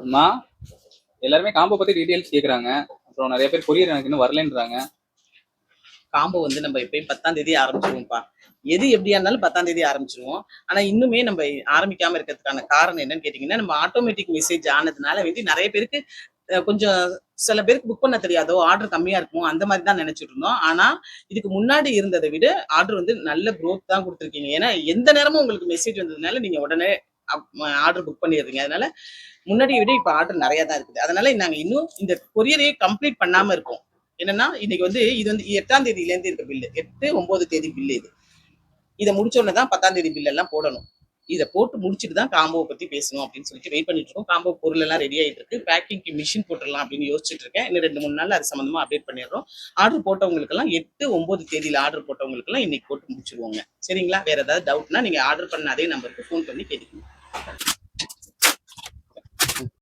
அம்மா எல்லாருமே காம்போ பத்தி டீடைல்ஸ் கேக்குறாங்க. அப்புறம் நிறைய பேர் கொரியர் எனக்கு இன்னும் வரலன்றாங்க. காம்போ வந்து நம்ம எப்பயும் 10ஆம் தேதி ஆரம்பிச்சிருவோம்ப்பா. எது எப்படியா இருந்தாலும் 10ஆம் தேதி ஆரம்பிச்சிருவோம். ஆனா இன்னுமே நம்ம ஆரம்பிக்காம இருக்கிறதுக்கான காரணம் என்னன்னு கேட்டீங்கன்னா, நம்ம ஆட்டோமேட்டிக் மெசேஜ் ஆனதுனால வந்து நிறைய பேருக்கு கொஞ்சம் சில பேருக்கு புக் பண்ண தெரியாதோ, ஆர்டர் கம்மியா இருக்கும் அந்த மாதிரி தான் நினைச்சிட்டு இருந்தோம். ஆனா இதுக்கு முன்னாடி இருந்ததை விட ஆர்டர் வந்து நல்ல குரோத் தான் கொடுத்துருக்கீங்க. ஏன்னா எந்த நேரமும் உங்களுக்கு மெசேஜ் வந்ததுனால நீங்க உடனே ஆர்டர் புக் பண்ணிடுறீங்க. அதனால முன்னாடியை விட இப்ப ஆர்டர் நிறைய தான் இருக்குது. அதனால நாங்க இன்னும் இந்த கொரியரையே கம்ப்ளீட் பண்ணாம இருக்கோம். என்னன்னா இன்னைக்கு வந்து இது வந்து 8ஆம் தேதியில இருந்து இருக்க பில்லு, 8, 9 தேதி பில்லு இது. இதை முடிச்ச உடனே தான் 10ஆம் தேதி பில் எல்லாம் போடணும். இதை போட்டு முடிச்சுட்டு தான் காம்போவை பத்தி பேசணும் அப்படின்னு சொல்லிட்டு வெயிட் பண்ணிட்டு இருக்கோம். காம்போ பொருள் எல்லாம் ரெடி ஆயிட்டு இருக்கு. பேக்கிங்க்கு மிஷின் போட்டுடலாம் அப்படின்னு யோசிச்சுட்டு இருக்கேன். இன்னும் 2-3 நாள் அது சம்பந்தமா அப்டேட் பண்ணிடுறோம். ஆர்டர் போட்டவங்களுக்கு எல்லாம் 8, 9 தேதியில ஆர்டர் போட்டவங்களுக்கு எல்லாம் இன்னைக்கு போட்டு முடிச்சிருவோங்க. சரிங்களா? வேற ஏதாவது டவுட்னா நீங்க ஆர்டர் பண்ண அதே நம்பருக்கு ஃபோன் பண்ணி கேட்டுக்கணும்.